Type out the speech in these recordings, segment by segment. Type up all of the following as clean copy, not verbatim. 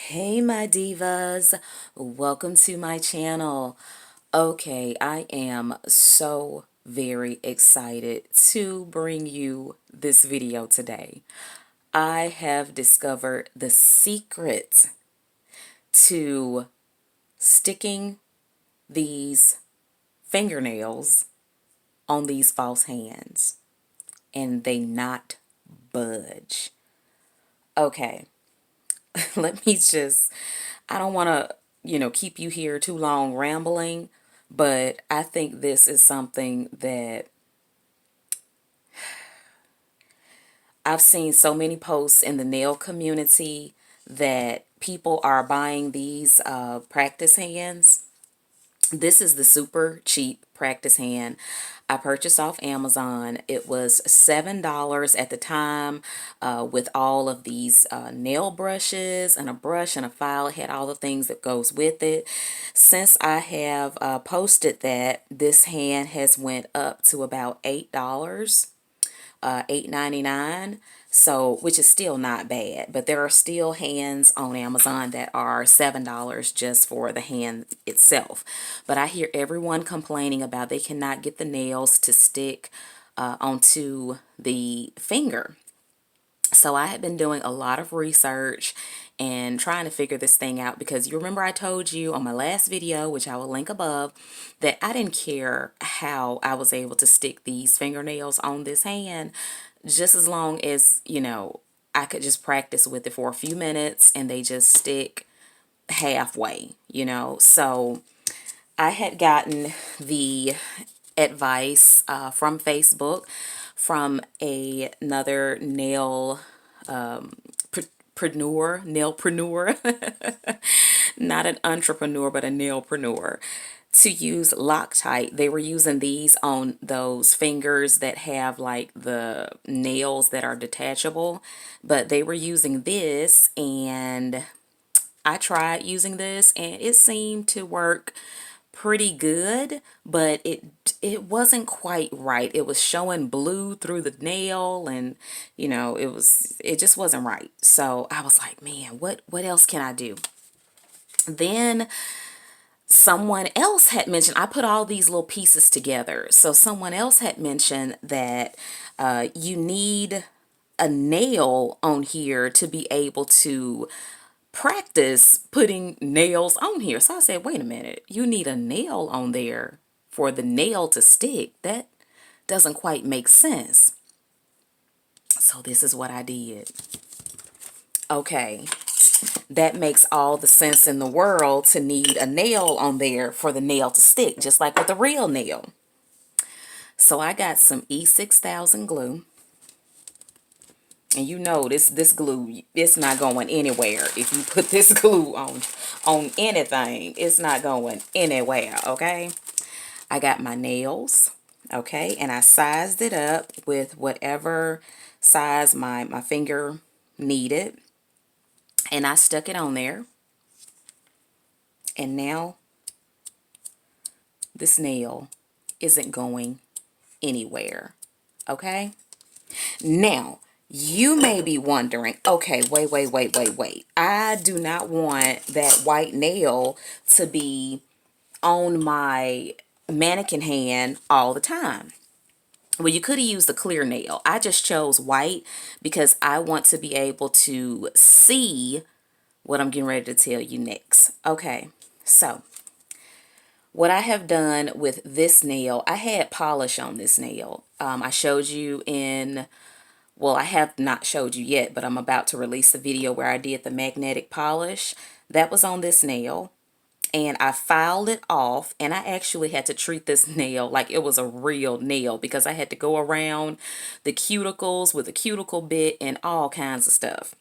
Hey my divas, welcome to my channel. Okay, I am so very excited to bring you this video today. I have discovered the secret to sticking these fingernails on these false hands and they not budge. Okay, let me just, I don't want to, keep you here too long rambling, but I think this is something that I've seen so many posts in the nail community that people are buying these practice hands. This is the super cheap practice hand I purchased off Amazon. It was $7 at the time with all of these nail brushes and a brush and a file. It had all the things that goes with it. Since I have posted that, this hand has went up to about $8. 8.99, so which is still not bad, but there are still hands on Amazon that are $7 just for the hand itself. But I hear everyone complaining about they cannot get the nails to stick onto the finger. So I had been doing a lot of research and trying to figure this thing out, because you remember I told you on my last video, which I will link above, that I didn't care how I was able to stick these fingernails on this hand, just as long as, I could just practice with it for a few minutes and they just stick halfway. So I had gotten the advice from Facebook from another nailpreneur, not an entrepreneur, but a nailpreneur, to use Loctite. They were using these on those fingers that have like the nails that are detachable, but they were using this, and I tried using this and it seemed to work pretty good, but it wasn't quite right. It was showing blue through the nail, and it just wasn't right. So I was like, man, what else can I do? Then someone else had mentioned, I put all these little pieces together. So someone else had mentioned that you need a nail on here to be able to practice putting nails on here. So I said, wait a minute, you need a nail on there for the nail to stick. That doesn't quite make sense. So this is what I did. Okay, that makes all the sense in the world to need a nail on there for the nail to stick, just like with a real nail. So I got some E6000 glue. And this glue, it's not going anywhere. If you put this glue on anything, it's not going anywhere, okay? I got my nails, okay? And I sized it up with whatever size my finger needed. And I stuck it on there. And now this nail isn't going anywhere, okay? Now, you may be wondering, okay, wait. I do not want that white nail to be on my mannequin hand all the time. Well, you could have used a clear nail. I just chose white because I want to be able to see what I'm getting ready to tell you next. Okay, so what I have done with this nail, I had polish on this nail. I showed you in, well, I have not showed you yet, but I'm about to release the video where I did the magnetic polish. That was on this nail. And I filed it off, and I actually had to treat this nail like it was a real nail, because I had to go around the cuticles with a cuticle bit and all kinds of stuff.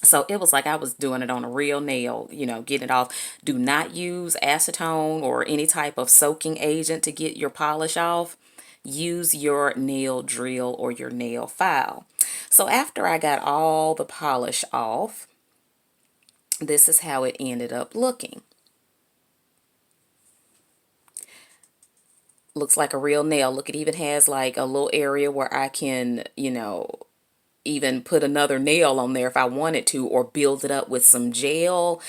So it was like I was doing it on a real nail, getting it off. Do not use acetone or any type of soaking agent to get your polish off. Use your nail drill or your nail file. So after I got all the polish off, this is how it ended up looking. Looks like a real nail. Look, it even has like a little area where I can, even put another nail on there if I wanted to, or build it up with some gel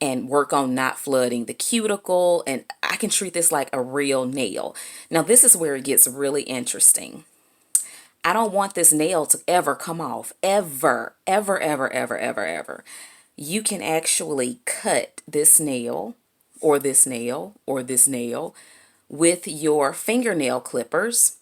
and work on not flooding the cuticle. And I can treat this like a real nail. Now, this is where it gets really interesting. I don't want this nail to ever come off. Ever, ever, ever, ever, ever, ever. You can actually cut this nail or this nail or this nail with your fingernail clippers,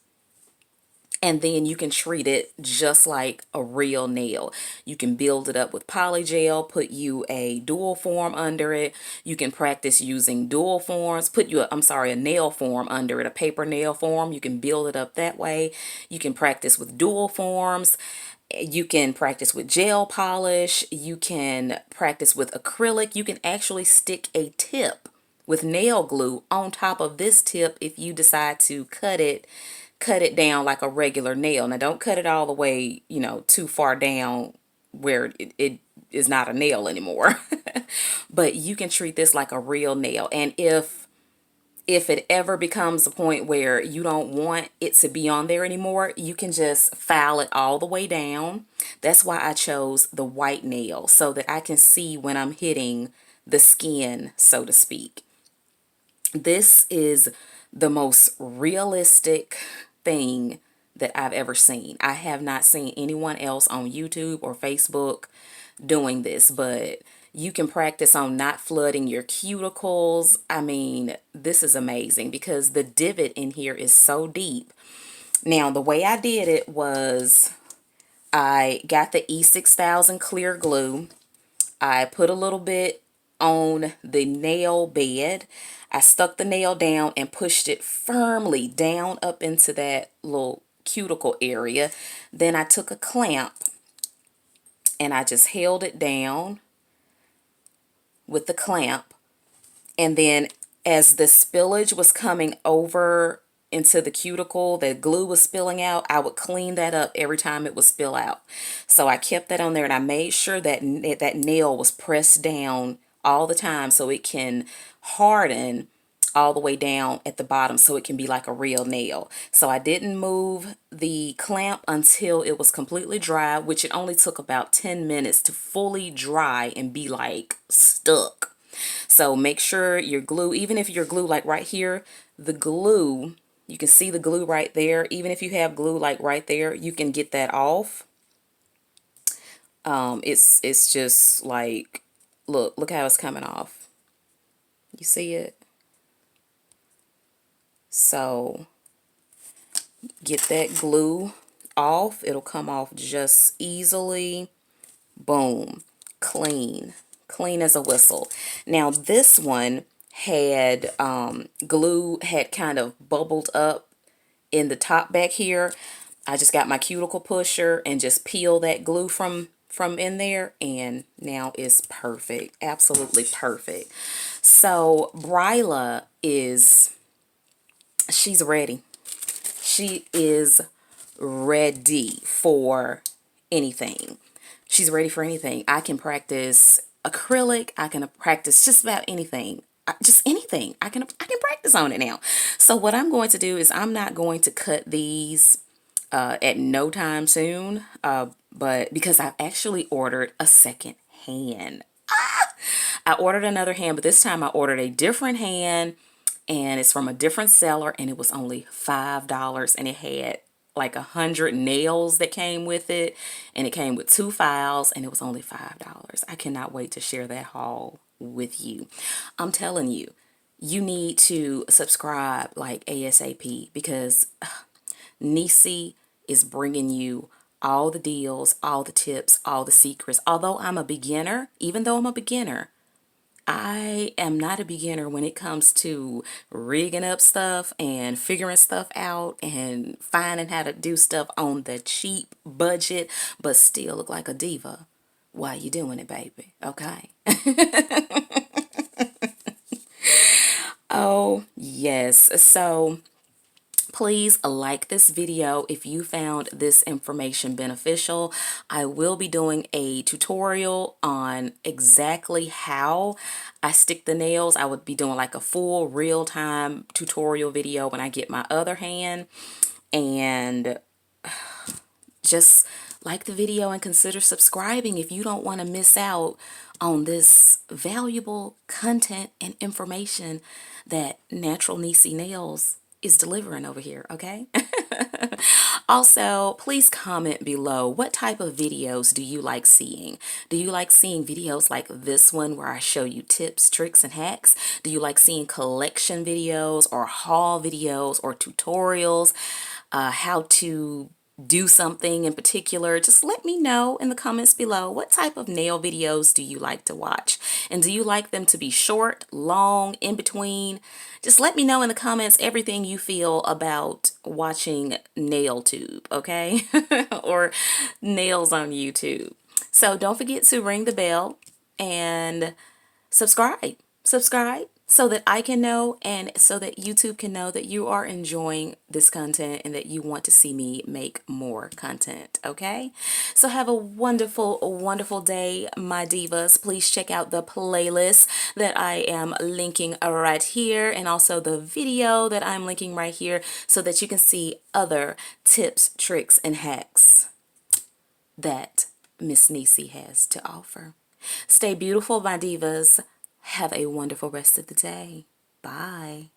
and then you can treat it just like a real nail. You can build it up with polygel, put you a dual form under it. You can practice using dual forms, put you a nail form under it, a paper nail form. You can build it up that way. You can practice with dual forms. You can practice with gel polish. You can practice with acrylic. You can actually stick a tip with nail glue on top of this tip if you decide to cut it down like a regular nail. Now, don't cut it all the way, too far down where it is not a nail anymore. But you can treat this like a real nail. And if it ever becomes a point where you don't want it to be on there anymore, you can just file it all the way down. That's why I chose the white nail, so that I can see when I'm hitting the skin, so to speak. This is the most realistic thing that I've ever seen. I have not seen anyone else on YouTube or Facebook doing this, but you can practice on not flooding your cuticles. I mean, this is amazing because the divot in here is so deep. Now, the way I did it was I got the E6000 clear glue. I put a little bit on the nail bed. I stuck the nail down and pushed it firmly down up into that little cuticle area. Then I took a clamp and I just held it down with the clamp. And then as the spillage was coming over into the cuticle, the glue was spilling out, I would clean that up every time it would spill out. So I kept that on there, and I made sure that that nail was pressed down all the time so it can harden all the way down at the bottom so it can be like a real nail. So I didn't move the clamp until it was completely dry, which it only took about 10 minutes to fully dry and be like stuck. So make sure your glue, even if your glue like right here, the glue, you can see the glue right there. Even if you have glue like right there, you can get that off. It's just like, look how it's coming off. You see it? So get that glue off. It'll come off just easily. Boom. Clean. Clean as a whistle. Now this one had glue had kind of bubbled up in the top back here. I just got my cuticle pusher and just peel that glue from in there, and now it's perfect. Absolutely perfect. So Bryla she's ready. She is ready for anything. She's ready for anything. I can practice acrylic. I can practice just about anything. Just anything. I can practice on it now. So what I'm going to do is I'm not going to cut these at no time soon, but because I've actually ordered a second hand. I ordered another hand, but this time I ordered a different hand, and it's from a different seller, and it was only $5, and it had like 100 nails that came with it, and it came with 2 files, and it was only $5. I cannot wait to share that haul with you. I'm telling you, you need to subscribe like ASAP, because Nisi is bringing you all the deals, all the tips, all the secrets. Although I'm a beginner, even though I'm a beginner, I am not a beginner when it comes to rigging up stuff and figuring stuff out and finding how to do stuff on the cheap budget, but still look like a diva while you're doing it, baby. Okay. Oh, yes. So please like this video if you found this information beneficial. I will be doing a tutorial on exactly how I stick the nails. I would be doing like a full real-time tutorial video when I get my other hand. And just like the video and consider subscribing if you don't want to miss out on this valuable content and information that Natural Niecy Nails is delivering over here, okay? Also, please comment below, what type of videos do you like seeing? Do you like seeing videos like this one where I show you tips, tricks, and hacks? Do you like seeing collection videos or haul videos or tutorials, how to do something in particular? Just let me know in the comments below, what type of nail videos do you like to watch? And do you like them to be short, long, in between? Just let me know in the comments everything you feel about watching nail tube, okay? Or nails on YouTube. So don't forget to ring the bell and subscribe. Subscribe so that I can know and so that YouTube can know that you are enjoying this content and that you want to see me make more content, okay? So have a wonderful, wonderful day, my divas. Please check out the playlist that I am linking right here and also the video that I'm linking right here so that you can see other tips, tricks, and hacks that Miss Niecy has to offer. Stay beautiful, my divas. Have a wonderful rest of the day. Bye.